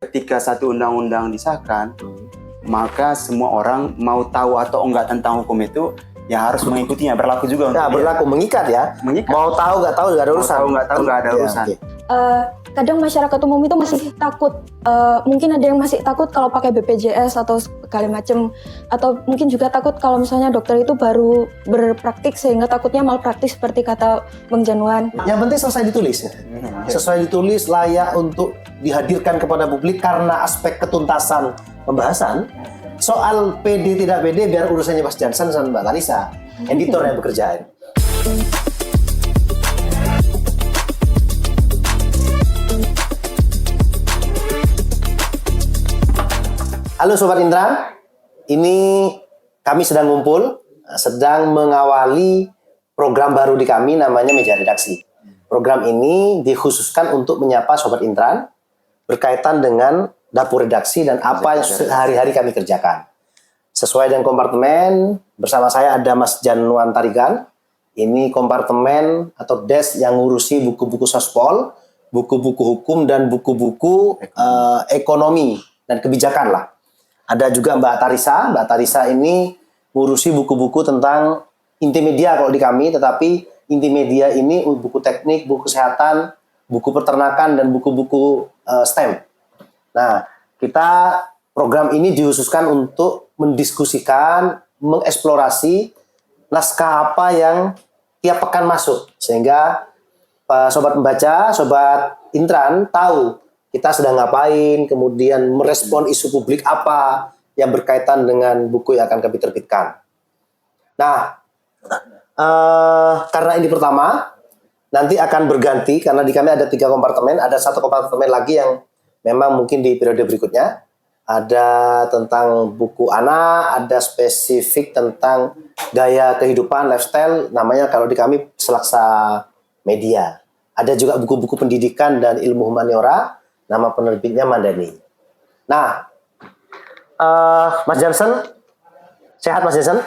ketika satu undang-undang disahkan, maka semua orang mau tahu atau enggak tentang hukum itu ya harus mengikutinya, berlaku juga untuk dia. Berlaku, mengikat ya. Mengikat. Mau tahu nggak tahu nggak ada urusan. Mau tahu nggak tahu nggak ada urusan. Okay. Kadang masyarakat umum itu masih takut. Mungkin ada yang masih takut kalau pakai BPJS atau segala macam, atau mungkin juga takut kalau misalnya dokter itu baru berpraktik sehingga takutnya malpraktik seperti kata Bang Januan. Yang penting selesai ditulis ya. Sesuai ditulis, layak untuk dihadirkan kepada publik karena aspek ketuntasan pembahasan. Soal PD tidak PD biar urusannya Mas Jansen sama Mbak Talisa, editor yang bekerja. Halo Sobat Intran, ini kami sedang ngumpul, sedang mengawali program baru di kami namanya Meja Redaksi. Program ini dikhususkan untuk menyapa Sobat Intran berkaitan dengan dapur redaksi dan apa yang sehari-hari kami kerjakan. Sesuai dengan kompartemen, bersama saya ada Mas Januan Tarigan. Ini kompartemen atau desk yang ngurusi buku-buku sospol, buku-buku hukum dan buku-buku ekonomi dan kebijakan lah. Ada juga Mbak Tarisa. Mbak Tarisa ini ngurusi buku-buku tentang intimedia kalau di kami, tetapi intimedia ini buku teknik, buku kesehatan, buku peternakan, dan buku-buku STEM. Nah, kita program ini dikhususkan untuk mendiskusikan, mengeksplorasi naskah apa yang tiap pekan masuk. Sehingga Sobat Membaca, Sobat Intran tahu kita sedang ngapain, kemudian merespon isu publik apa yang berkaitan dengan buku yang akan kami terbitkan. Nah, karena ini pertama, nanti akan berganti karena di kami ada 3 kompartemen, ada 1 kompartemen lagi yang memang mungkin di periode berikutnya. Ada tentang buku anak, ada spesifik tentang gaya kehidupan, lifestyle, namanya kalau di kami Selaksa Media. Ada juga buku-buku pendidikan dan ilmu humaniora, nama penerbitnya Mandani. Nah, Mas Jansen, sehat Mas Jansen?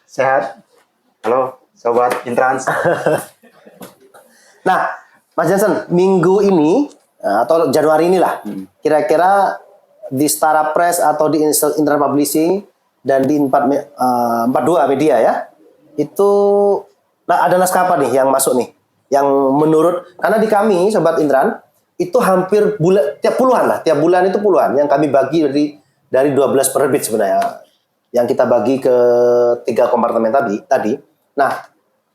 Sehat. Halo Sobat Intrans. Nah, Mas Jansen, minggu ini atau Januari inilah, kira-kira di Setara Press atau di Intran Publishing dan di 42 Media ya, itu ada naskah apa nih yang masuk nih? Yang menurut, karena di kami Sobat Intran itu hampir tiap bulan itu puluhan yang kami bagi dari 12 penerbit sebenarnya, yang kita bagi ke 3 kompartemen tadi. Nah,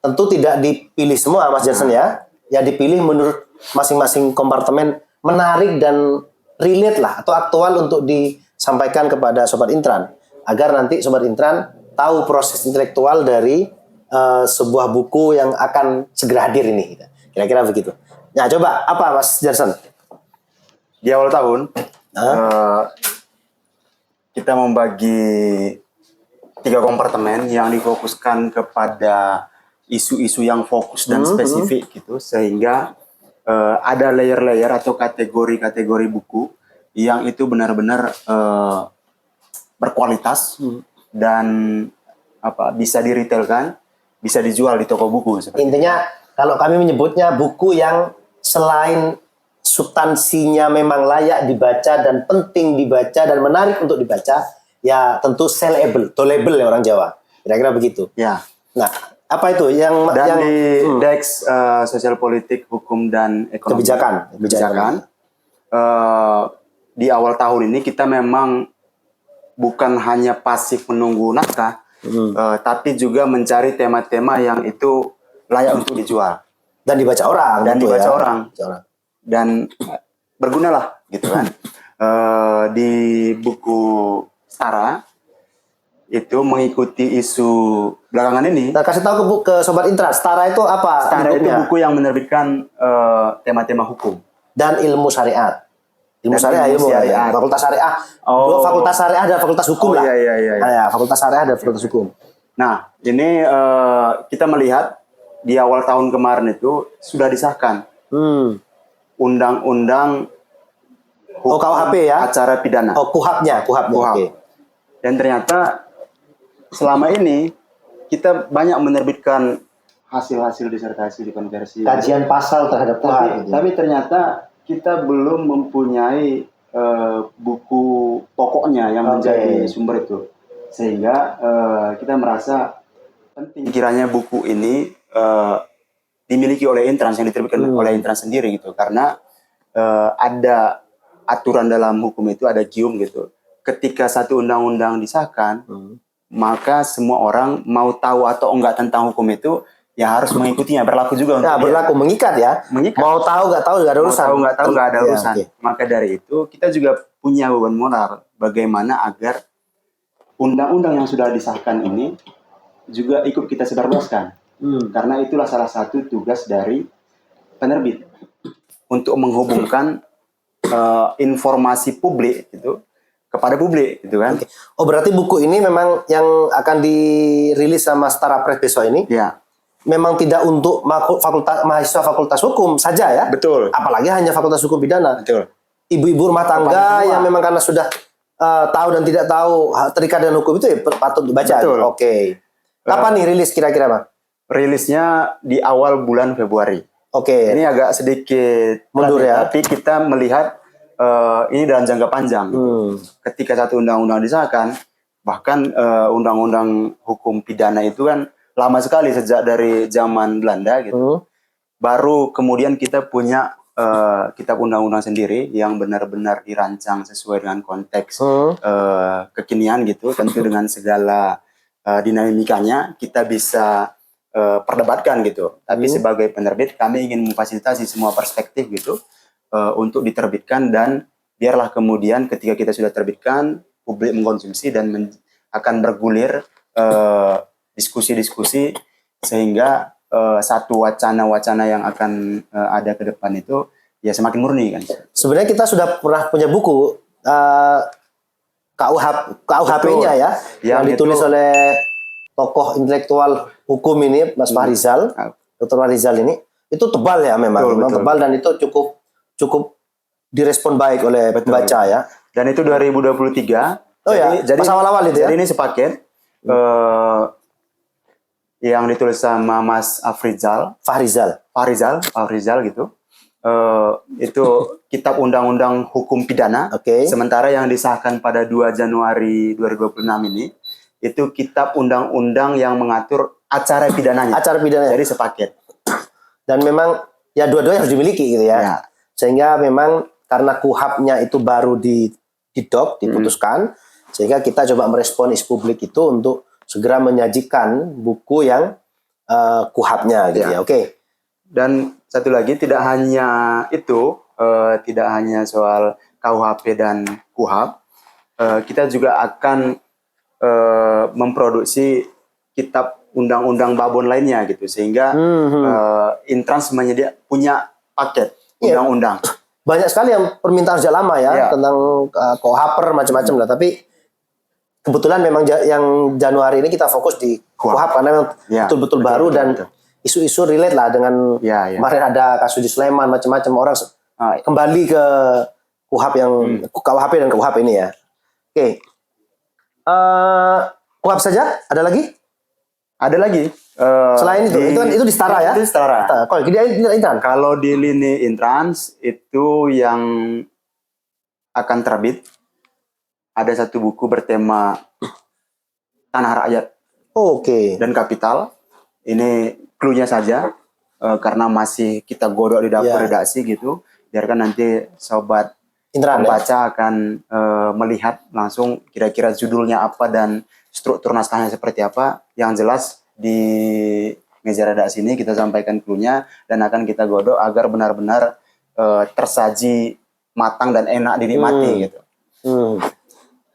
tentu tidak dipilih semua Mas Jansen ya. Yang dipilih menurut masing-masing kompartemen menarik dan relate lah atau aktual untuk disampaikan kepada Sobat Intran agar nanti Sobat Intran tahu proses intelektual dari sebuah buku yang akan segera hadir ini. Kira-kira begitu. Nah, coba apa Mas Jansen? Di awal tahun kita membagi 3 kompartemen yang difokuskan kepada isu-isu yang fokus dan spesifik gitu, sehingga ada layer-layer atau kategori-kategori buku yang itu benar-benar berkualitas dan bisa diretailkan, bisa dijual di toko buku. Intinya kalau kami menyebutnya buku yang selain substansinya memang layak dibaca dan penting dibaca dan menarik untuk dibaca, ya tentu sellable, tollable ya orang Jawa. Kira-kira begitu. Ya. Nah, apa itu yang di Dex Sosial Politik, Hukum dan Ekonomi kebijakan. Di awal tahun ini kita memang bukan hanya pasif menunggu naskah, tapi juga mencari tema-tema yang itu layak untuk dijual dan dibaca orang. Dan bergunalah gitu kan. Di buku Setara itu mengikuti isu belakangan ini. Nah, kasih tahu ke Sobat Intran, Setara itu apa? Setara itu buku yang menerbitkan tema-tema hukum dan ilmu syariat. Ilmu syariat. Fakultas syariah. Dua fakultas syariah dan fakultas hukum lah. Iya. Nah, ya, fakultas syariah dan fakultas hukum. Nah, ini kita melihat di awal tahun kemarin itu sudah disahkan undang-undang KUHP ya, acara pidana. KUHP-nya. Okay. Dan ternyata selama ini kita banyak menerbitkan hasil-hasil disertasi di konversi, kajian pasal terhadap KUHP. Tapi ternyata kita belum mempunyai buku pokoknya yang menjadi sumber itu, sehingga kita merasa penting kiranya buku ini dimiliki oleh Intrans, yang diterbitkan oleh Intrans sendiri gitu, karena ada aturan dalam hukum itu, ada gium gitu. Ketika satu undang-undang disahkan, maka semua orang mau tahu atau enggak tentang hukum itu ya harus mengikutinya, berlaku juga untuk berlaku, mengikat ya. Mengikat. Mau tahu nggak tahu nggak ada urusan. Mau tahu nggak tahu nggak ada urusan. Okay. Maka dari itu kita juga punya beban moral bagaimana agar undang-undang yang sudah disahkan ini juga ikut kita sebarluaskan. Karena itulah salah satu tugas dari penerbit untuk menghubungkan informasi publik itu kepada publik, gitu kan? Okay. Oh, berarti buku ini memang yang akan dirilis sama Setara Press besok ini? Ya. Memang tidak untuk mahasiswa fakultas hukum saja ya? Betul. Apalagi hanya fakultas hukum pidana. Betul. Ibu-ibu rumah tangga yang memang karena sudah tahu dan tidak tahu terikat dengan hukum itu ya patut dibaca. Betul. Oke. Kapan nih rilis kira-kira, Bang? Rilisnya di awal bulan Februari. Oke. Ini agak sedikit mundur ya. Tapi kita melihat ini dalam jangka panjang. Ketika satu undang-undang disahkan, bahkan undang-undang hukum pidana itu kan lama sekali, sejak dari zaman Belanda gitu. Baru kemudian kita punya kitab undang-undang sendiri yang benar-benar dirancang sesuai dengan konteks kekinian gitu. Tentu dengan segala dinamikanya kita bisa perdebatkan gitu. Tapi sebagai penerbit kami ingin memfasilitasi semua perspektif gitu untuk diterbitkan, dan biarlah kemudian ketika kita sudah terbitkan publik mengkonsumsi dan akan bergulir diskusi-diskusi sehingga satu wacana-wacana yang akan ada ke depan itu ya semakin murni kan. Sebenarnya kita sudah pernah punya buku KUHP-nya ya, yang ditulis oleh tokoh intelektual hukum ini, Mas Fahrizal, Dr. Fahrizal ini. Itu tebal ya memang, betul. Tebal, dan itu cukup direspon baik oleh pembaca ya. Dan itu 2023. Oh ya, jadi pas awal-awal itu ya. Jadi ini sepaket yang ditulis sama Mas Fahrizal gitu. Itu kitab undang-undang hukum pidana. Sementara yang disahkan pada 2 Januari 2026 ini itu kitab undang-undang yang mengatur acara pidananya. Jadi sepaket. Dan memang ya dua-duanya harus dimiliki gitu ya. Sehingga memang karena KUHP-nya itu baru diputuskan, sehingga kita coba merespon isu publik itu untuk segera menyajikan buku yang KUHP-nya gitu ya. Oke. Dan satu lagi, tidak hanya itu, tidak hanya soal KUHP dan KUHP, kita juga akan memproduksi kitab undang-undang babon lainnya gitu, sehingga Intrans punya paket undang-undang. Banyak sekali yang permintaan sejak lama ya tentang KUHP macam-macam lah, tapi kebetulan memang yang Januari ini kita fokus di KUHP karena memang betul-betul baru dan isu-isu relate lah dengan kemarin ada kasus di Sleman macam-macam, orang kembali ke KUHP yang KUHP dan KUHP ini ya. Oke. KUHP saja? Ada lagi? Ada lagi. Selain itu di Setara ya? Itu Setara. Kalau di lini Intrans itu yang akan terbit ada satu buku bertema Tanah Rakyat. Dan Kapital. Ini clue-nya saja karena masih kita godok di dapur redaksi gitu. Biarkan nanti sobat pembaca akan melihat langsung kira-kira judulnya apa dan struktur naskahnya seperti apa. Yang jelas di meja redaksi ini kita sampaikan clue-nya dan akan kita godok agar benar-benar tersaji matang dan enak dinikmati gitu.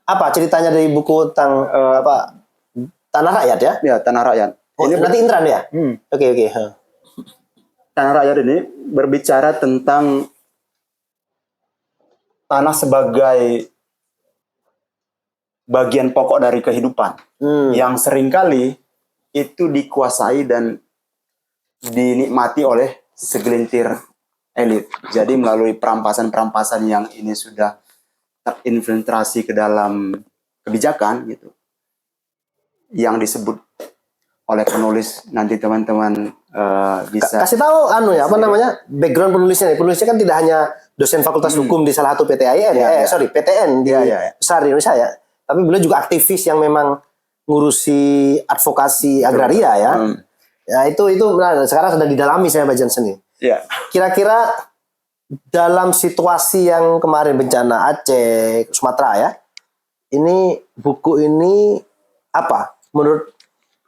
Apa ceritanya dari buku tentang Tanah Rakyat ya? Ya, Tanah Rakyat. Ini nanti Indran ya? Oke. Tanah Rakyat ini berbicara tentang tanah sebagai bagian pokok dari kehidupan yang seringkali itu dikuasai dan dinikmati oleh segelintir elit. Jadi melalui perampasan-perampasan yang ini sudah terinfiltrasi ke dalam kebijakan gitu, yang disebut oleh penulis, nanti teman-teman bisa Kasih tahu apa namanya background penulisnya nih. Penulisnya kan tidak hanya dosen Fakultas Hukum di salah satu PTIN PTN di besar di Indonesia ya. Tapi beliau juga aktivis yang memang ngurusi advokasi agraria ya. Ya itu benar. Sekarang sedang didalami saya Pak Jansen nih. Ya. Kira-kira dalam situasi yang kemarin bencana Aceh, Sumatera ya. Ini buku ini apa? Menurut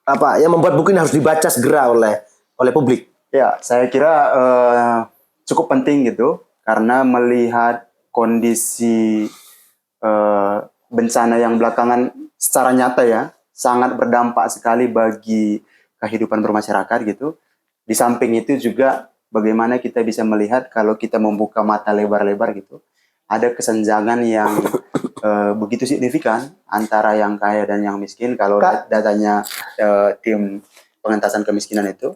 apa yang membuat buku ini harus dibaca segera oleh publik? Ya, saya kira cukup penting gitu karena melihat kondisi bencana yang belakangan secara nyata ya sangat berdampak sekali bagi kehidupan bermasyarakat gitu. Di samping itu juga bagaimana kita bisa melihat kalau kita membuka mata lebar-lebar gitu, ada kesenjangan yang begitu signifikan antara yang kaya dan yang miskin. Kalau datanya tim pengentasan kemiskinan itu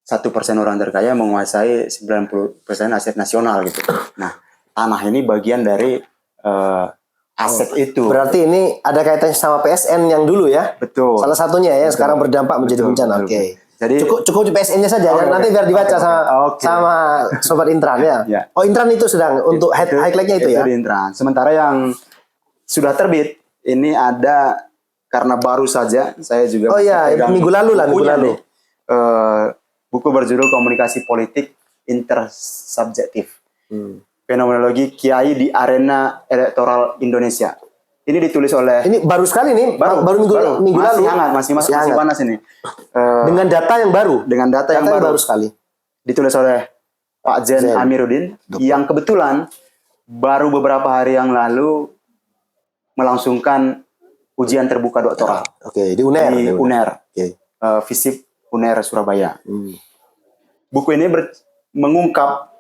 1% orang terkaya menguasai 90% aset nasional gitu. Nah, tanah ini bagian dari aset itu. Berarti ini ada kaitannya sama PSN yang dulu ya? Betul. Salah satunya ya, sekarang berdampak menjadi bencana. Oke. Jadi cukup di PSN-nya saja, nanti biar dibaca sama Sobat Intran ya. Oh, Intran itu sedang untuk highlight-nya itu ya? Itu di Intran. Sementara yang sudah terbit, ini ada karena baru saja, saya juga... Oh iya, minggu lalu. Buku berjudul Komunikasi Politik Intersubjektif. Fenomenologi Kiai di Arena Elektoral Indonesia. Ini ditulis oleh... Ini baru sekali nih, baru minggu lalu. Masih panas ini. Dengan data yang baru. Dengan data yang baru sekali. Ditulis oleh Pak Zen Amiruddin, yang kebetulan baru beberapa hari yang lalu melangsungkan ujian terbuka doktoral. Oke, di UNER. Di UNER. FISIP UNER Surabaya. Buku ini mengungkap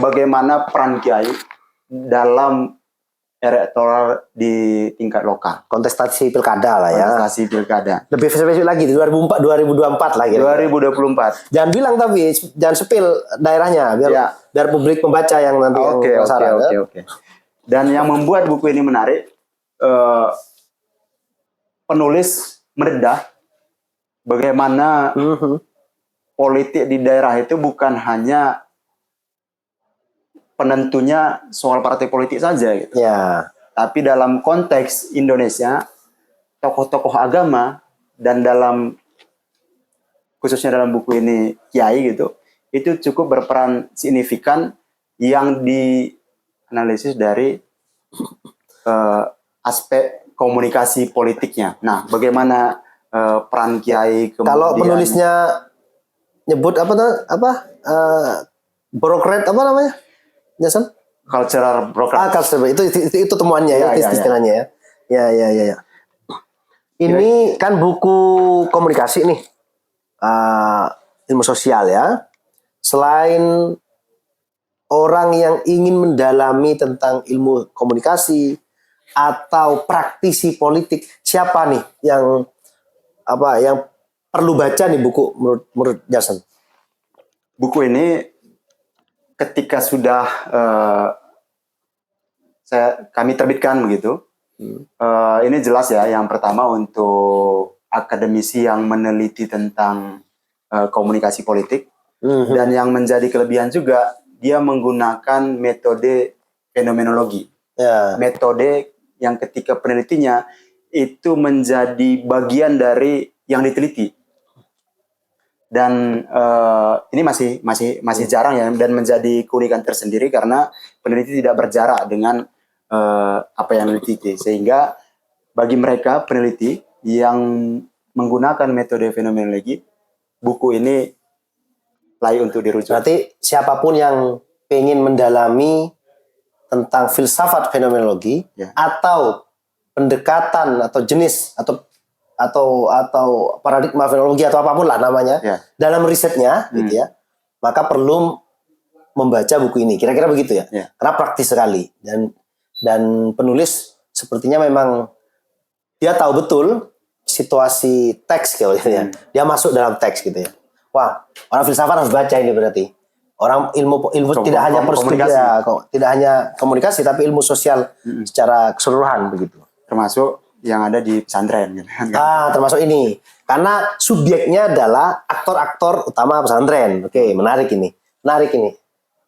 bagaimana peran Kiai dalam elektoral di tingkat lokal. Kontestasi pilkada lah ya. Kontestasi pilkada. Lebih spesifik lagi di 2024 lagi. 2024. Jangan bilang tapi jangan sepil daerahnya biar publik membaca yang nanti Oke. Dan yang membuat buku ini menarik, penulis mendedah bagaimana politik di daerah itu bukan hanya penentunya soal partai politik saja gitu. Ya. Tapi dalam konteks Indonesia, tokoh-tokoh agama dan khususnya dalam buku ini Kiai gitu, itu cukup berperan signifikan yang dianalisis dari aspek komunikasi politiknya. Nah, bagaimana peran Kiai kemudian... Kalau penulisnya nyebut brokret apa namanya? Jason? Cultural broker. Cultural itu temuannya ya, istilahnya ya. Ya. Ini kan buku komunikasi nih, ilmu sosial ya. Selain orang yang ingin mendalami tentang ilmu komunikasi atau praktisi politik, siapa nih yang perlu baca nih buku menurut Jason? Buku ini ketika sudah kami terbitkan begitu, ini jelas ya. Yang pertama untuk akademisi yang meneliti tentang komunikasi politik, dan yang menjadi kelebihan juga dia menggunakan metode fenomenologi, metode yang ketika penelitinya itu menjadi bagian dari yang diteliti. Dan ini masih jarang ya, dan menjadi keunikan tersendiri karena peneliti tidak berjarak dengan apa yang diteliti, sehingga bagi mereka peneliti yang menggunakan metode fenomenologi, buku ini layak untuk dirujuk. Berarti siapapun yang ingin mendalami tentang filsafat fenomenologi atau pendekatan atau jenis atau paradigma fenomenologi atau apapun lah namanya dalam risetnya gitu ya, maka perlu membaca buku ini. Kira-kira begitu ya. Karena praktis sekali dan penulis sepertinya memang dia tahu betul situasi teks gitu ya. Dia masuk dalam teks gitu ya. Wah, orang filsafat harus baca ini berarti. Orang ilmu tidak hanya tidak hanya komunikasi tapi ilmu sosial secara keseluruhan begitu. Termasuk yang ada di pesantren gitu. Termasuk ini. Karena subjeknya adalah aktor-aktor utama pesantren. Oke, menarik ini. Menarik ini.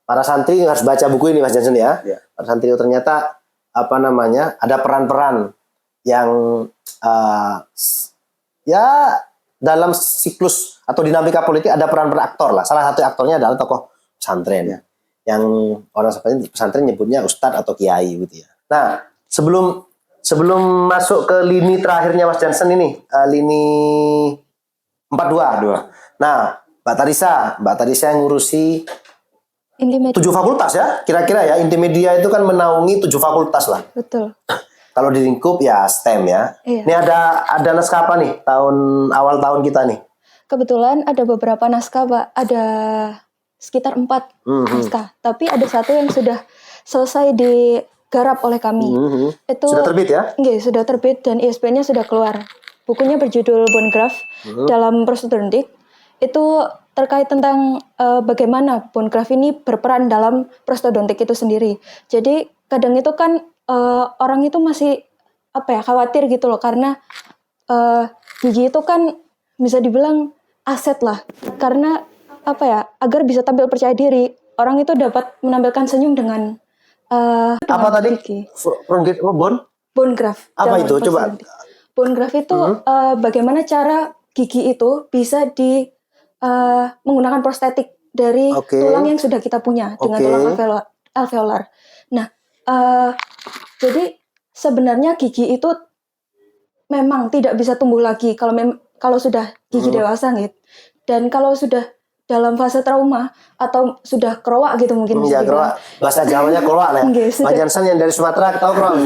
Para santri harus baca buku ini Mas Jansen ya. Ya. Para santri ternyata ada peran-peran yang ya dalam siklus atau dinamika politik ada peran-peran aktor lah. Salah satu aktornya adalah tokoh pesantren ya. Yang orang seperti pesantren nyebutnya ustadz atau kiai gitu ya. Nah, sebelum masuk ke lini terakhirnya Mas Jansen ini, lini 42. Nah, Mbak Tarisa yang ngurusi Intimedia. 7 fakultas ya, kira-kira ya. Intimedia itu kan menaungi 7 fakultas lah. Betul. Kalau di lingkup ya STEM ya. Iya. Ini ada naskah apa nih awal tahun kita nih? Kebetulan ada beberapa naskah, Pak. Ada sekitar 4 naskah. Tapi ada satu yang sudah selesai digarap oleh kami. Itu Sudah terbit ya? Nggih, sudah terbit dan ISBN-nya sudah keluar. Bukunya berjudul Bongraf dalam prostodontik. Itu terkait tentang bagaimana Bongraf ini berperan dalam prostodontik itu sendiri. Jadi kadang itu kan orang itu masih khawatir gitu loh, karena gigi itu kan bisa dibilang aset lah. Karena agar bisa tampil percaya diri, orang itu dapat menampilkan senyum dengan Apa tadi? gigi. Bongraf. Apa dalam itu? Coba. prostodontik. Bongraf itu bagaimana cara gigi itu bisa menggunakan prostetik dari tulang yang sudah kita punya dengan tulang alveolar. Nah, jadi sebenarnya gigi itu memang tidak bisa tumbuh lagi kalau sudah gigi dewasa gitu. Dan kalau sudah dalam fase trauma atau sudah keroak gitu mungkin bisa dibilang. Bahasa Jawanya keroak lah. Nggih, Mas Jansen yang dari Sumatera tahu keroak.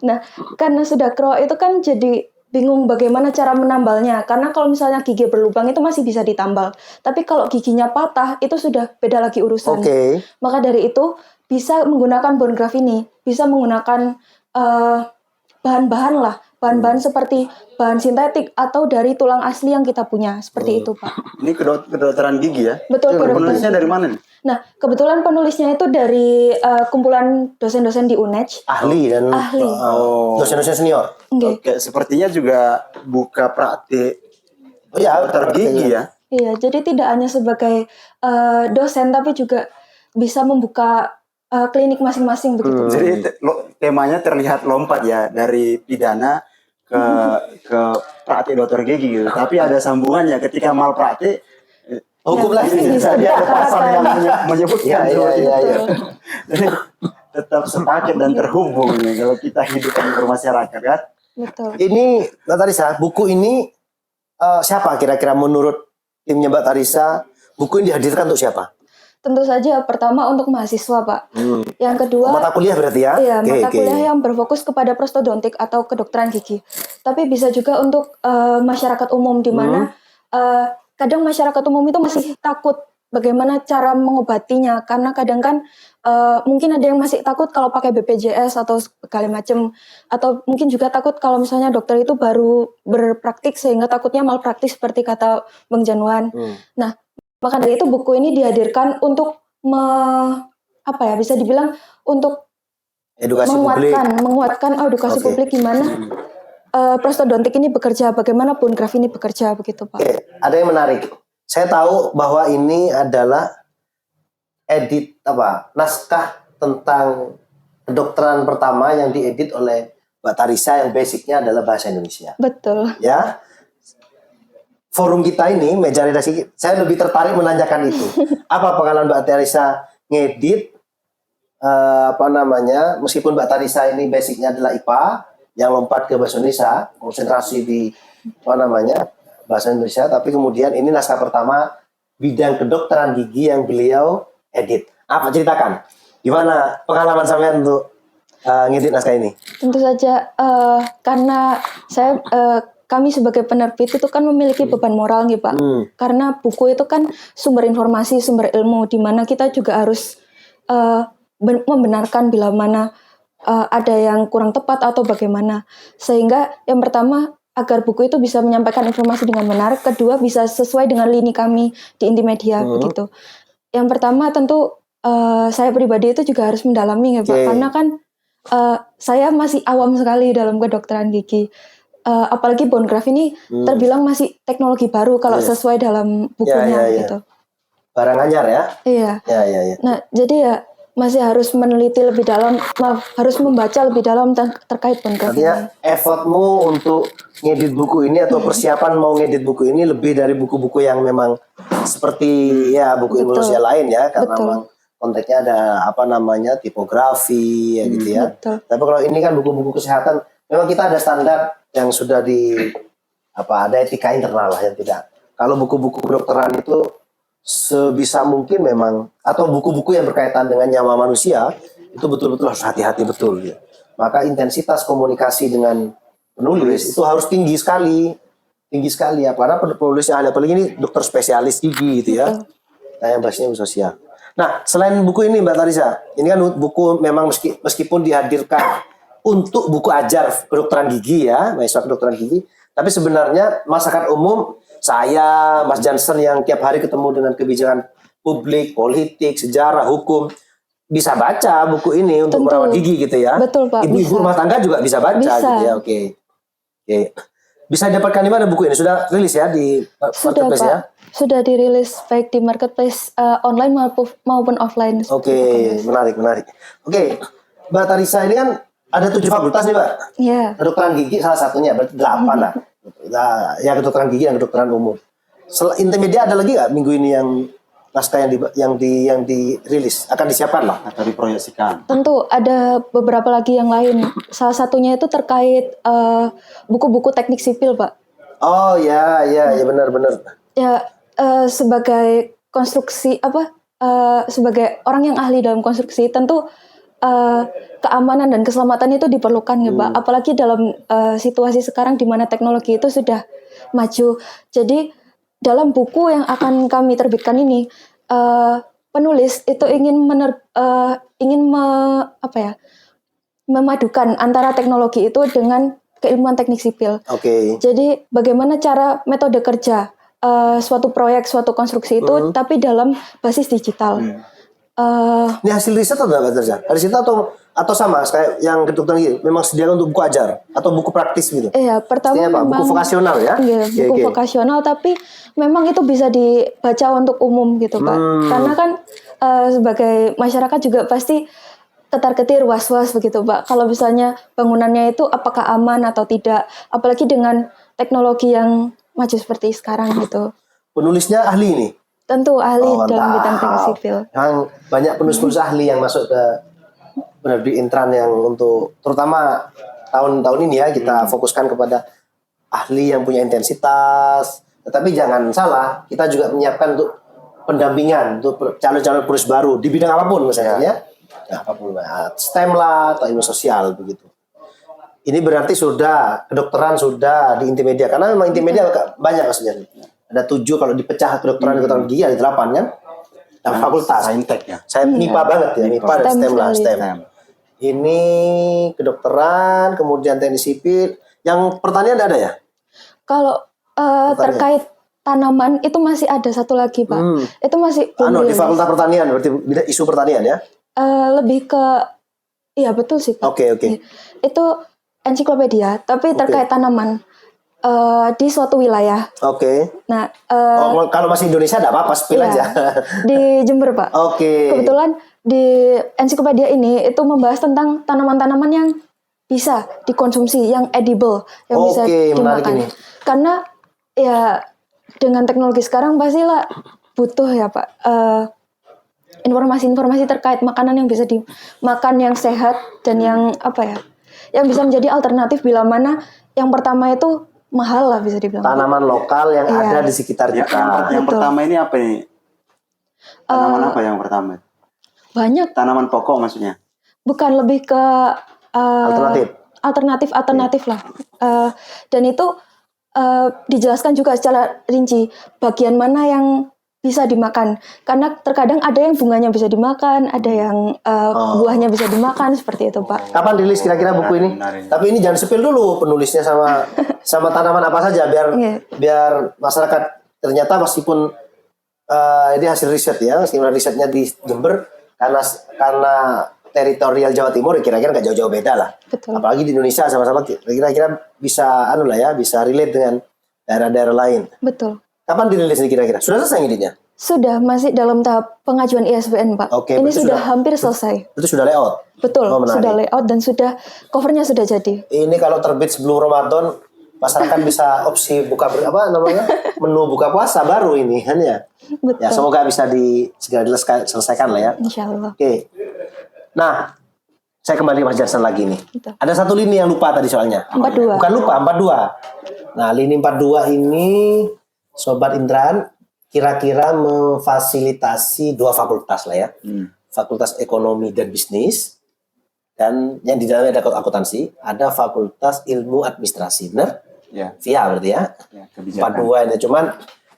Nah, karena sudah keroak itu kan jadi bingung bagaimana cara menambalnya. Karena kalau misalnya gigi berlubang itu masih bisa ditambal. Tapi kalau giginya patah itu sudah beda lagi urusan. Maka dari itu bisa menggunakan Bongraf ini. Bisa menggunakan bahan-bahan seperti bahan sintetik atau dari tulang asli yang kita punya. Seperti itu, Pak. Ini kedokteran gigi ya? Betul, penulisnya dari mana nih? Nah, kebetulan penulisnya itu dari kumpulan dosen-dosen di UNED. Ahli. Dosen-dosen senior. Oke, sepertinya juga buka praktik dokter gigi ya? Iya, jadi tidak hanya sebagai dosen, tapi juga bisa membuka klinik masing-masing begitu. Jadi temanya terlihat lompat ya, dari pidana ke praktik dokter gigi gitu. Tapi ada sambungannya ketika malpraktik. Hukum lagi Bisa dia ada pasal yang menyebutkan seperti itu. Jadi tetap sepaket dan terhubung nih kalau kita hidup di masyarakat kan. Betul. Ini Mbak Tarisa, buku ini siapa kira-kira menurut timnya Mbak Tarisa? Buku ini dihadirkan untuk siapa? Tentu saja pertama untuk mahasiswa, Pak. Yang kedua mata kuliah berarti ya? Iya, mata kuliah yang berfokus kepada prostodontik atau kedokteran gigi. Tapi bisa juga untuk masyarakat umum di mana kadang masyarakat umum itu masih takut bagaimana cara mengobatinya, karena kadang kan mungkin ada yang masih takut kalau pakai BPJS atau segala macam, atau mungkin juga takut kalau misalnya dokter itu baru berpraktik sehingga takutnya malpraktik seperti kata Bang Januan. Nah, maka dari itu buku ini dihadirkan untuk bisa dibilang untuk menguatkan edukasi publik gimana prostodontik ini bekerja, bagaimana Bongraf ini bekerja begitu, Pak. Ada yang menarik. Saya tahu bahwa ini adalah naskah tentang kedokteran pertama yang diedit oleh Mbak Tarisa yang basicnya adalah bahasa Indonesia. Betul. Ya. Forum kita ini, meja redaksi, saya lebih tertarik menanyakan itu. Apa pengalaman Mbak Tarisa ngedit meskipun Mbak Tarisa ini basicnya adalah IPA yang lompat ke bahasa Indonesia, konsentrasi di bahasa Indonesia, tapi kemudian ini naskah pertama bidang kedokteran gigi yang beliau edit. Apa ceritakan? Gimana pengalaman sampean untuk ngedit naskah ini? Tentu saja karena kami sebagai penerbit itu kan memiliki beban moral nih, Pak. Karena buku itu kan sumber informasi, sumber ilmu, di mana kita juga harus membenarkan bila mana ada yang kurang tepat atau bagaimana. Sehingga yang pertama, agar buku itu bisa menyampaikan informasi dengan benar. Kedua, bisa sesuai dengan lini kami di Intimedia begitu. Yang pertama tentu saya pribadi itu juga harus mendalami ya, Pak. Karena kan saya masih awam sekali dalam kedokteran gigi. apalagi bone graft ini terbilang masih teknologi baru kalau sesuai dalam bukunya gitu. Barang anyar ya? Iya. Ya. Nah, jadi ya masih harus meneliti lebih dalam, harus membaca lebih dalam terkait bone graft Artinya effortmu untuk ngedit buku ini atau persiapan mau ngedit buku ini lebih dari buku-buku yang memang seperti ya buku ilmu sosial lain ya, karena memang konteksnya ada apa namanya tipografi ya gitu ya. Betul. Tapi kalau ini kan buku-buku kesehatan, memang kita ada standar yang sudah ada etika internal lah yang tidak. Kalau buku-buku kedokteran itu sebisa mungkin memang, atau buku-buku yang berkaitan dengan nyawa manusia itu betul-betul harus hati-hati betul ya. Maka intensitas komunikasi dengan penulis itu harus tinggi sekali ya, karena penulisnya ada, apalagi ini dokter spesialis gigi gitu ya. Nah, yang bahasnya ilmu sosial. Nah, selain buku ini Mbak Tarisa, ini kan buku memang meskipun dihadirkan untuk buku ajar kedokteran gigi ya, mahasiswa kedokteran gigi, tapi sebenarnya masyarakat umum, saya, Mas Jansen yang tiap hari ketemu dengan kebijakan publik, politik, sejarah, hukum, bisa baca buku ini untuk merawat gigi gitu ya. Betul Pak. Ibu-ibu rumah tangga juga bisa baca gitu ya. Oke. Bisa dapatkan di mana buku ini? Sudah rilis ya di marketplace ya? Sudah dirilis baik di marketplace online maupun offline. Oke, menarik. Oke, Mbak Tarisa ini kan ada 7 fakultas nih Mbak. Iya. Kedokteran gigi salah satunya, berarti 8 lah. Nah, ya kedokteran gigi dan kedokteran umum. Intermedia ada lagi nggak minggu ini yang naskah yang dirilis akan disiapkan lah atau diproyeksikan? Tentu ada beberapa lagi yang lain. Salah satunya itu terkait buku-buku teknik sipil, Pak. Oh ya benar. Ya sebagai konstruksi sebagai orang yang ahli dalam konstruksi tentu keamanan dan keselamatan itu diperlukan ya Pak. Apalagi dalam situasi sekarang di mana teknologi itu sudah maju. Jadi dalam buku yang akan kami terbitkan ini, penulis itu ingin memadukan antara teknologi itu dengan keilmuan teknik sipil. Oke. Jadi bagaimana cara metode kerja suatu proyek, suatu konstruksi itu, tapi dalam basis digital. Ini hasil riset atau enggak Terja? Hasil riset atau sama kayak yang kedokteran gigi, memang sediakan untuk buku ajar atau buku praktis gitu? Iya, pertama memang buku vokasional ya? Iya, buku vokasional, tapi memang itu bisa dibaca untuk umum gitu Pak. Karena kan sebagai masyarakat juga pasti ketar-ketir was-was begitu Pak. Kalau misalnya bangunannya itu apakah aman atau tidak, apalagi dengan teknologi yang maju seperti sekarang gitu. Penulisnya ahli ini? Tentu ahli dalam bidang teknik sipil. Yang banyak penulis-penulis ahli yang masuk ke penerbit Intran yang untuk terutama tahun-tahun ini ya kita fokuskan kepada ahli yang punya intensitas. Tetapi jangan salah, kita juga menyiapkan untuk pendampingan untuk calon-calon penulis baru di bidang apapun misalnya ya. Nah, apapun STEM lah atau ilmu sosial begitu. Ini berarti kedokteran sudah di Intermedia, karena memang Intermedia banyak maksudnya. Ada 7 kalau dipecah kedokteran gigi ada 8 kan? Nah, fakultas. Saintek ya. Saya MIPA banget ya, MIPA dan STEM lah, STEM. Ini kedokteran, kemudian teknik sipil. Yang pertanian ada ya? Kalau terkait tanaman itu masih ada satu lagi Pak. Itu masih di fakultas pertanian, berarti isu pertanian ya? Lebih ke, iya betul sih Pak. Oke. Itu ensiklopedia, tapi terkait tanaman di suatu wilayah. Oke. Nah, kalau masih Indonesia tidak apa-apa, spill aja. Di Jember Pak. Oke. Kebetulan di ensiklopedia ini itu membahas tentang tanaman-tanaman yang bisa dikonsumsi, yang edible, yang bisa dimakan. Karena ya dengan teknologi sekarang pastilah butuh ya Pak. Informasi-informasi terkait makanan yang bisa dimakan, yang sehat dan yang yang bisa menjadi alternatif bila mana yang pertama itu mahal lah bisa dibilang. Tanaman lokal yang ada di sekitar kita. Yang pertama ini apa nih? Tanaman apa yang pertama? Banyak. Tanaman pokok maksudnya? Bukan, lebih ke alternatif lah. Dan itu dijelaskan juga secara rinci bagian mana yang bisa dimakan, karena terkadang ada yang bunganya bisa dimakan, ada yang buahnya bisa dimakan, seperti itu Pak. Kapan rilis kira-kira buku ini? Tapi ini jangan spill dulu penulisnya sama tanaman apa saja biar masyarakat ternyata meskipun ini hasil riset ya, meskipun risetnya di Jember karena teritorial Jawa Timur kira-kira nggak jauh-jauh beda lah. Betul. Apalagi di Indonesia sama-sama kira-kira bisa bisa relate dengan daerah-daerah lain. Betul. Kapan dirilis ini kira-kira? Sudah selesai ngeditnya? Sudah, masih dalam tahap pengajuan ISBN, Pak. Oke, Ini berarti sudah sudah- hampir selesai. Itu sudah layout. Betul, Oh, menarik. sudah layout dan sudah covernya sudah jadi. Ini kalau terbit sebelum Ramadan, masyarakat bisa opsi menu buka puasa baru ini kan ya. Betul. Ya semoga bisa segera diselesaikan lah ya. Insya Allah. Oke. Nah, saya kembali Mas Jansen lagi nih. Betul. Ada satu lini yang lupa tadi soalnya. 42. Bukan lupa, 42. Nah, lini 42 ini Sobat Indran kira-kira memfasilitasi 2 fakultas lah ya. Fakultas Ekonomi dan Bisnis, dan yang di dalamnya ada akuntansi, ada Fakultas Ilmu Administrasi, benar? Ya, VIA berarti ya. kebijakan. 42 ini cuman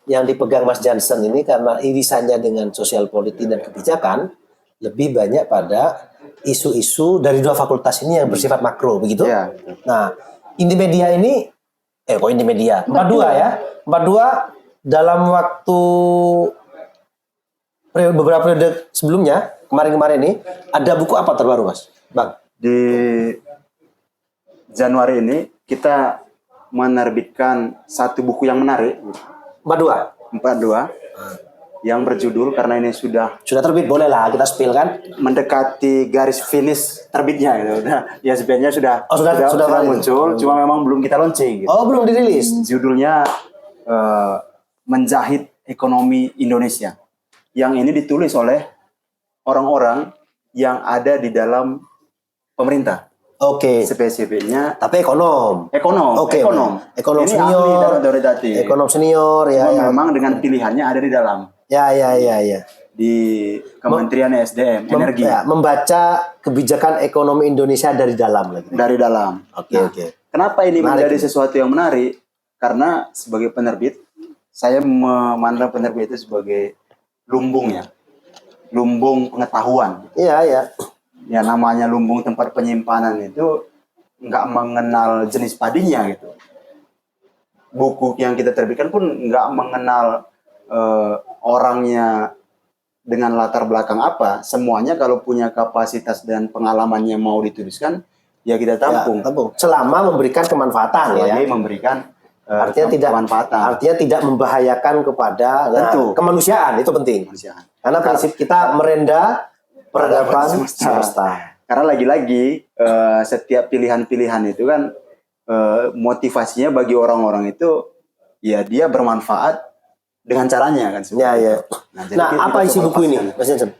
yang dipegang Mas Jansen ini karena irisannya dengan sosial politik dan kebijakan lebih banyak pada isu-isu dari 2 fakultas ini yang bersifat makro begitu. Ya. Nah, Intimedia ini kok Intimedia 42 ya. 42 dalam waktu beberapa periode sebelumnya, kemarin-kemarin ini ada buku apa terbaru, Mas? Bang. Di Januari ini kita menerbitkan satu buku yang menarik, 42 yang berjudul, karena ini sudah sudah terbit, boleh lah kita spill kan? mendekati garis finish terbitnya gitu. Nah, ya sebenarnya sudah sudah muncul, cuma memang belum kita launching gitu. Oh, belum dirilis. Judulnya Menjahit Ekonomi Indonesia. Yang ini ditulis oleh orang-orang yang ada di dalam pemerintah. Oke. Spesifiknya Tapi ekonom. Oke. ekonom. Ekonom Ini senior. ahli dan otoritatif. Ekonom senior ya. Cuma Ya. memang dengan pilihannya ada di dalam. Ya. Di Kementerian SDM, Energi. Membaca kebijakan ekonomi Indonesia dari dalam lagi. Dari dalam. Oke. Kenapa ini Menarik. menjadi sesuatu yang menarik? Karena sebagai penerbit, saya memandang penerbit itu sebagai lumbung ya. Lumbung pengetahuan. Iya. Ya namanya lumbung tempat penyimpanan itu nggak mengenal jenis padinya gitu. Buku yang kita terbitkan pun nggak mengenal orangnya dengan latar belakang apa. Semuanya kalau punya kapasitas dan pengalamannya mau dituliskan, ya kita tampung. Selama memberikan kemanfaatan ya. Sebagai memberikan Artinya tidak membahayakan kepada Tentu. kemanusiaan, itu penting. Karena prinsip kita merenda peradaban semesta. Karena lagi-lagi setiap pilihan-pilihan itu kan motivasinya bagi orang-orang itu ya dia bermanfaat dengan caranya kan. Ya. Nah, apa isi buku ini, Mas Jansen?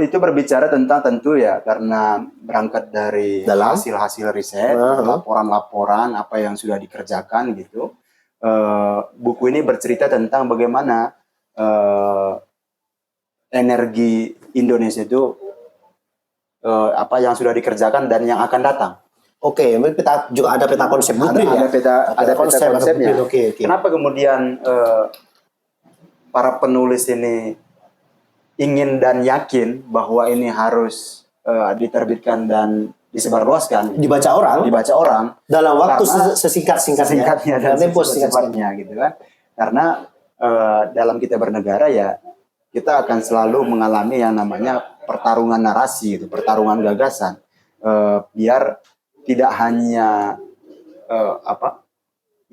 Itu berbicara tentang tentu ya, karena berangkat dari hasil-hasil riset, laporan-laporan apa yang sudah dikerjakan gitu. Buku ini bercerita tentang bagaimana energi Indonesia itu apa yang sudah dikerjakan dan yang akan datang. Oke, juga ada peta konsep blueprint ya. Ada konsepnya. Oke. Kenapa kemudian para penulis ini ingin dan yakin bahwa ini harus diterbitkan dan disebarluaskan, dibaca orang dalam waktu sesingkat-singkatnya dan tempo singkatnya gitu kan. Karena dalam kita bernegara ya kita akan selalu mengalami yang namanya pertarungan narasi gitu, pertarungan gagasan, biar tidak hanya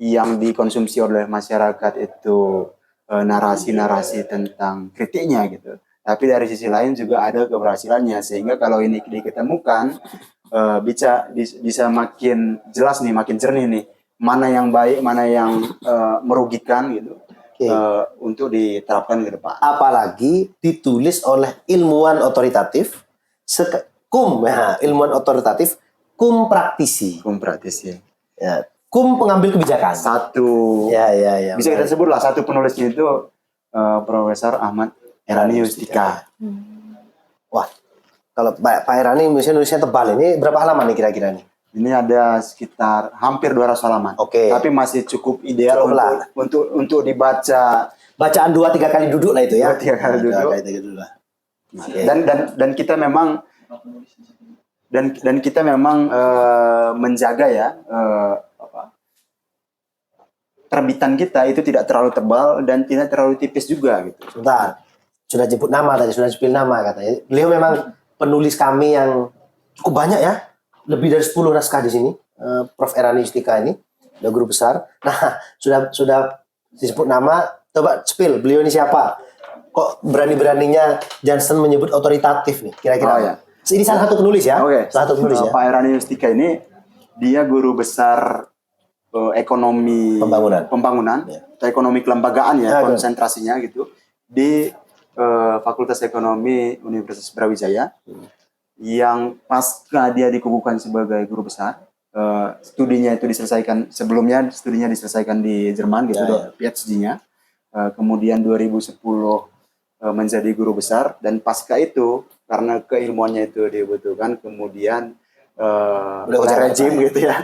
yang dikonsumsi oleh masyarakat itu narasi-narasi tentang kritiknya gitu. Tapi dari sisi lain juga ada keberhasilannya, sehingga kalau ini diketemukan bisa makin jelas nih, makin jernih nih, mana yang baik, mana yang merugikan gitu, untuk diterapkan ke depan. Apalagi ditulis oleh ilmuwan otoritatif, ilmuwan otoritatif, kum praktisi. Ya. Kum pengambil kebijakan. Ya. Bisa kita sebut lah satu penulisnya itu Profesor Ahmad Eranius Dika. Wah, kalau Pak Erani nulisnya tebal, ini berapa halaman nih kira-kira nih? Ini ada sekitar hampir 200 halaman. Oke. Tapi masih cukup ideal untuk dibaca. Bacaan 2-3 kali duduk lah itu ya. 2-3 kali duduk. Okay. Dan kita memang menjaga ya terbitan kita itu tidak terlalu tebal dan tidak terlalu tipis juga gitu. Sebentar. Sudah sebut nama tadi, sudah spill nama katanya. Beliau memang penulis kami yang cukup banyak ya, lebih dari 10 naskah di sini. Prof. Erani Yustika ini, udah guru besar. Nah, sudah disebut nama, coba spill, beliau ini siapa? Kok berani-beraninya Johnson menyebut otoritatif nih, kira-kira? Oh, ya. Ini salah satu penulis ya? Oke. Salah satu penulis ya? Pak Erani Yustika ini dia guru besar ekonomi pembangunan Ya. atau ekonomi kelembagaan ya, Ya, konsentrasinya gitu di Fakultas Ekonomi Universitas Brawijaya. Yang pasca dia dikukuhkan sebagai guru besar, studinya itu diselesaikan sebelumnya, studinya diselesaikan di Jerman gitu, PhD-nya. Kemudian 2010 menjadi guru besar, dan pasca itu karena keilmuannya itu dibutuhkan, kemudian oleh rejim gitu ya,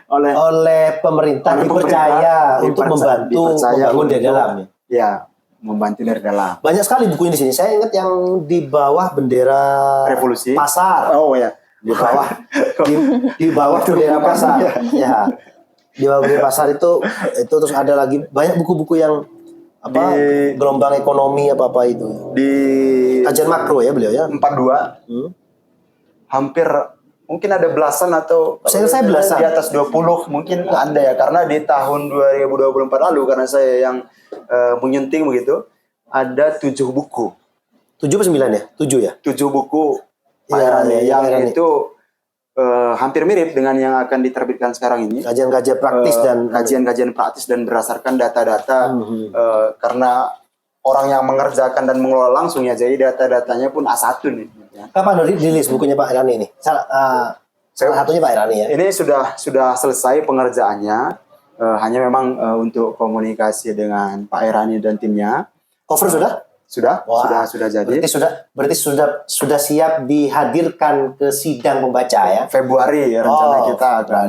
oleh pemerintah dipercaya untuk membantu membangun dari dalam. Ya, membantu dari dalam. Banyak sekali bukunya di sini. Saya ingat yang di bawah bendera Revolusi pasar. Oh ya, Di bawah di bawah bendera pasar. Ya. Di bawah bendera pasar itu terus ada lagi banyak buku-buku yang gelombang ekonomi apa itu. Di Kajian makro ya beliau ya. 42. Hampir mungkin ada belasan atau Saya belasan. Di atas 20 mungkin ada ya, karena di tahun 2024 lalu karena saya yang menyunting begitu, ada 7 buku. 7 atau 9 ya? 7 ya? 7 buku Pak Iya, Erani, yang Erani. itu hampir mirip dengan yang akan diterbitkan sekarang ini. Kajian-kajian praktis dan kajian-kajian praktis dan berdasarkan data-data, karena orang yang mengerjakan dan mengelola langsung ya, jadi data-datanya pun A1 nih. Ya. kapan dirilis bukunya Pak Erani ini? Salah satunya Pak Erani ya. Ini sudah selesai pengerjaannya, hanya memang untuk komunikasi dengan Pak Erani dan timnya. Cover sudah? Sudah jadi. Berarti sudah siap dihadirkan ke sidang pembaca ya. Februari rencana kita akan.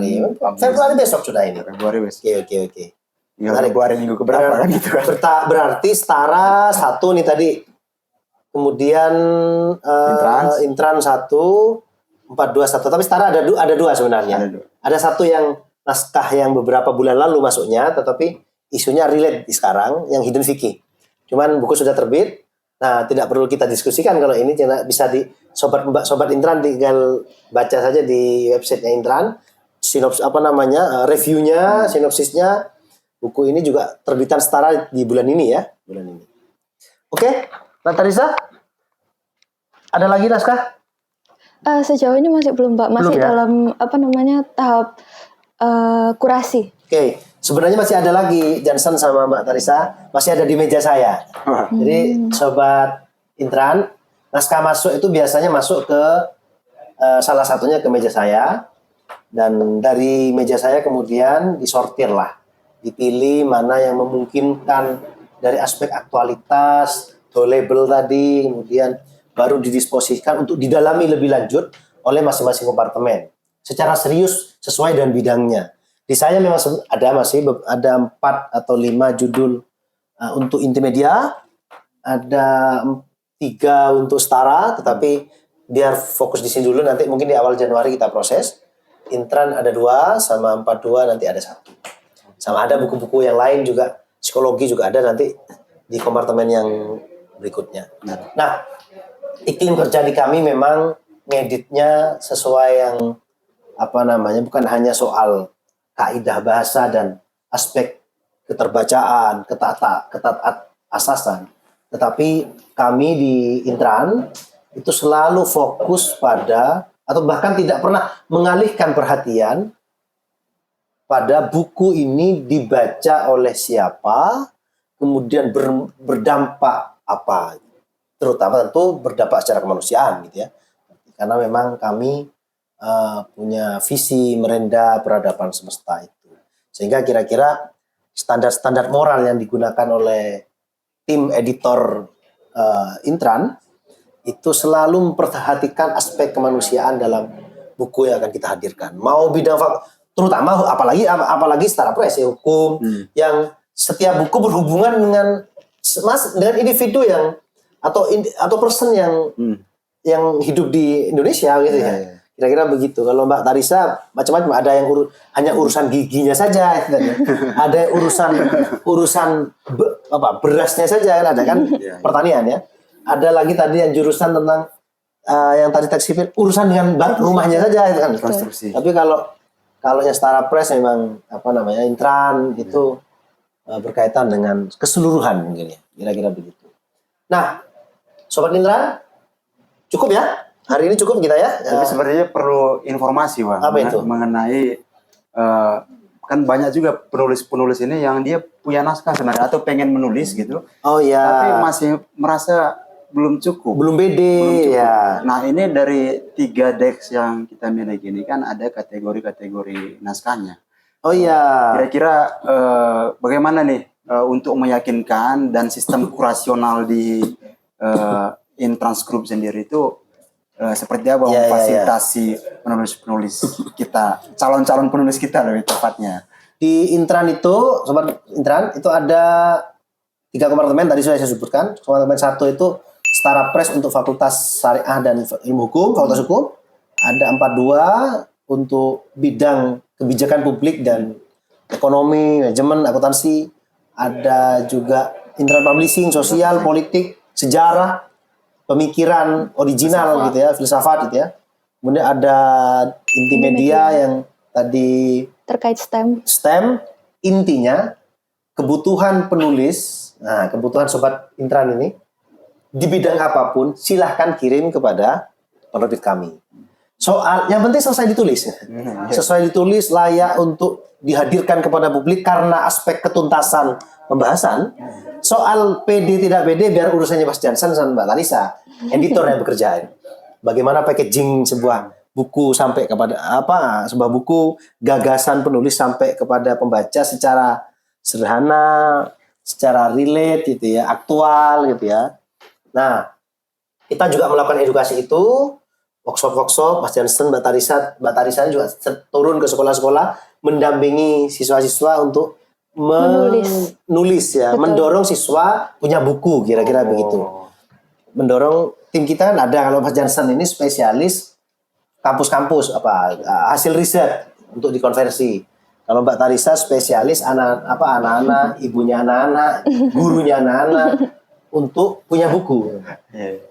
Februari besok sudah ini. Februari besok. Oke. Februari minggu keberapa kan gitu kan. Berarti setara 1 nih tadi. Kemudian Intran 1, 421. Tapi setara ada dua sebenarnya. Ada 1 yang naskah yang beberapa bulan lalu masuknya, tetapi isunya relate di sekarang, yang Hidden Vicky. Cuman buku sudah terbit. Nah, tidak perlu kita diskusikan kalau ini bisa di sobat Intran tinggal baca saja di websitenya Intran. Reviewnya, sinopsisnya. Buku ini juga terbitan setara di bulan ini ya, Oke, Natarisa, ada lagi naskah? Sejauh ini masih belum, Pak. Masih Belum, ya? dalam tahap kurasi. Oke, sebenarnya masih ada lagi Johnson sama Mbak Tarisa, masih ada di meja saya. Jadi sobat Intran, naskah masuk itu biasanya masuk ke salah satunya ke meja saya, dan dari meja saya kemudian disortir lah, dipilih mana yang memungkinkan dari aspek aktualitas, label tadi, kemudian baru didisposisikan untuk didalami lebih lanjut oleh masing-masing kompartemen secara serius sesuai dengan bidangnya. Di saya memang ada 4 atau 5 judul untuk Intimedia, ada 3 untuk Setara, tetapi biar fokus di sini dulu, nanti mungkin di awal Januari kita proses. Intran ada 2, sama 42 nanti ada 1. Sama ada buku-buku yang lain juga, psikologi juga ada nanti di kompartemen yang berikutnya. Nah, iklim kerja di kami memang ngeditnya sesuai yang bukan hanya soal kaidah bahasa dan aspek keterbacaan, ketatasasan, tetapi kami di Intran itu selalu fokus pada, atau bahkan tidak pernah mengalihkan perhatian pada buku ini dibaca oleh siapa, kemudian berdampak apa, terutama tentu berdampak secara kemanusiaan gitu ya, karena memang kami punya visi merenda peradaban semesta itu, sehingga kira-kira standar-standar moral yang digunakan oleh tim editor Intran itu selalu memperhatikan aspek kemanusiaan dalam buku yang akan kita hadirkan. Mau bidang terutama apalagi Setara Press ya, hukum, yang setiap buku berhubungan dengan individu yang atau person yang hidup di Indonesia gitu ya. Kira-kira begitu. Kalau Mbak Tarisa macam-macam, ada yang hanya urusan giginya saja, ada yang urusan berasnya saja kan, ada kan pertanian ya. ada lagi tadi yang jurusan tentang yang tadi teks sipil urusan dengan rumahnya saja itu kan. Konstruksi. Tapi kalau yang Setara Press memang Intran itu berkaitan dengan keseluruhan mungkin ya, kira-kira begitu. Nah, Sobat Intran, cukup ya? Hari ini cukup kita ya? Tapi sepertinya perlu informasi, Pak. Apa itu? Mengenai kan banyak juga penulis-penulis ini yang dia punya naskah sebenarnya atau pengen menulis gitu. Oh iya. Tapi masih merasa belum cukup. Belum pede ya. Nah, ini dari 3 DEX yang kita miliki ini kan ada kategori-kategori naskahnya. Oh iya. Kira-kira bagaimana nih untuk meyakinkan dan sistem kurasional di Intrans Group sendiri itu seperti apa memfasilitasi penulis-penulis kita, calon-calon penulis kita lebih tepatnya. Di Intran itu, Sobat Intran, itu ada 3 kompartemen tadi sudah saya sebutkan. Kompartemen 1 itu Setara Press untuk Fakultas Syariah dan Ilmu Hukum, Fakultas Hukum. Ada 42 untuk bidang kebijakan publik dan ekonomi, manajemen, akuntansi. Ada juga Intran Publishing, sosial, politik, sejarah, pemikiran original gitu ya, filsafat gitu ya. Kemudian ada inti media yang tadi Terkait STEM. STEM, intinya kebutuhan penulis. Nah, kebutuhan Sobat Intran ini di bidang apapun silahkan kirim kepada penerbit kami. Soal yang penting selesai ditulis. Selesai ditulis, layak untuk dihadirkan kepada publik karena aspek ketuntasan pembahasan. Soal PD tidak PD biar urusannya Mas Jansen sama Mbak Talisa, editor yang bekerja. Bagaimana packaging sebuah buku sampai kepada sebuah buku, gagasan penulis sampai kepada pembaca secara sederhana, secara relate gitu ya, aktual gitu ya. Nah, kita juga melakukan edukasi itu, workshop, Mas Jansen, Mbak Tarisa juga turun ke sekolah-sekolah mendampingi siswa-siswa untuk menulis ya, mendorong siswa punya buku kira-kira begitu. Mendorong tim kita kan ada, kalau Mas Jansen ini spesialis kampus-kampus hasil riset untuk dikonversi. Kalau Mbak Tarisa spesialis anak-anak, ibunya anak-anak, gurunya anak-anak untuk punya buku.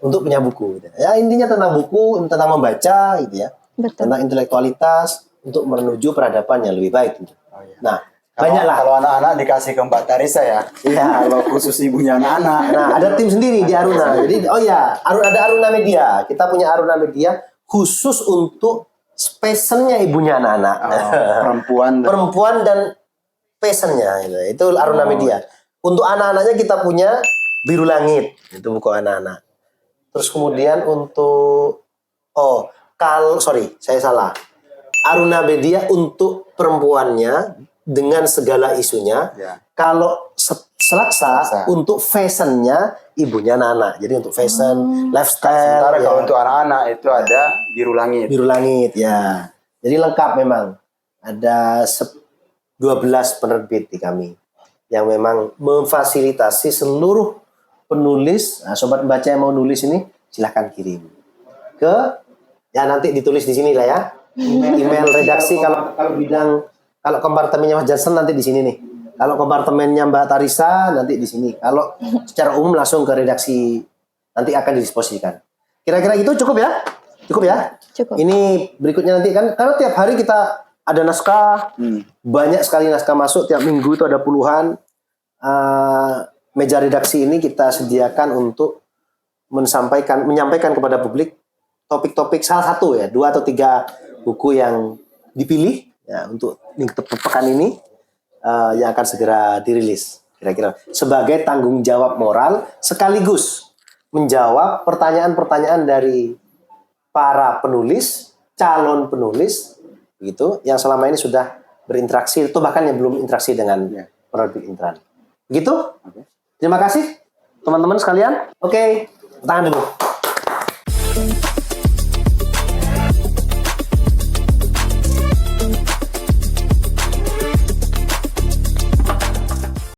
Untuk punya buku. Ya intinya tentang buku, tentang membaca gitu ya. Betul. Tentang intelektualitas untuk menuju peradaban yang lebih baik gitu. Nah, banyaklah. Kalau anak-anak dikasih ke Mbak Tarisa ya. Iya, Kalau khusus ibunya anak-anak. Nah, ada tim sendiri di Aruna. Jadi, ada Aruna Media. Kita punya Aruna Media khusus untuk passionnya ibunya anak-anak. Perempuan dan passionnya. Itu Aruna Media. Untuk anak-anaknya kita punya Biru Langit. Itu buku anak-anak. Terus kemudian untuk... saya salah. Aruna Media untuk perempuannya dengan segala isunya. Ya. Kalau Selaksa untuk fashionnya ibunya Nana. Jadi untuk fashion, lifestyle. Sementara ya. kalau untuk anak-anak itu ada Biru Langit. Biru Langit ya. Jadi lengkap memang. Ada 12 penerbit di kami yang memang memfasilitasi seluruh penulis. Nah, sobat membaca yang mau nulis ini silahkan kirim ke nanti ditulis di sini lah ya. Email redaksi kalau kompartemennya Mas Jansen nanti di sini nih. Kalau kompartemennya Mbak Tarisa nanti di sini. Kalau secara umum langsung ke redaksi nanti akan didisposikan. Kira-kira gitu cukup ya? Cukup ya? Cukup. Ini berikutnya nanti kan karena tiap hari kita ada naskah, banyak sekali naskah masuk tiap minggu itu ada puluhan. Meja redaksi ini kita sediakan untuk menyampaikan kepada publik topik-topik salah satu ya 2 atau 3 buku yang dipilih ya untuk pekan ini yang akan segera dirilis kira-kira sebagai tanggung jawab moral sekaligus menjawab pertanyaan-pertanyaan dari para penulis, calon penulis begitu yang selama ini sudah berinteraksi atau bahkan yang belum interaksi dengan penerbit Intran. Begitu? Terima kasih teman-teman sekalian. Oke, tangan dulu.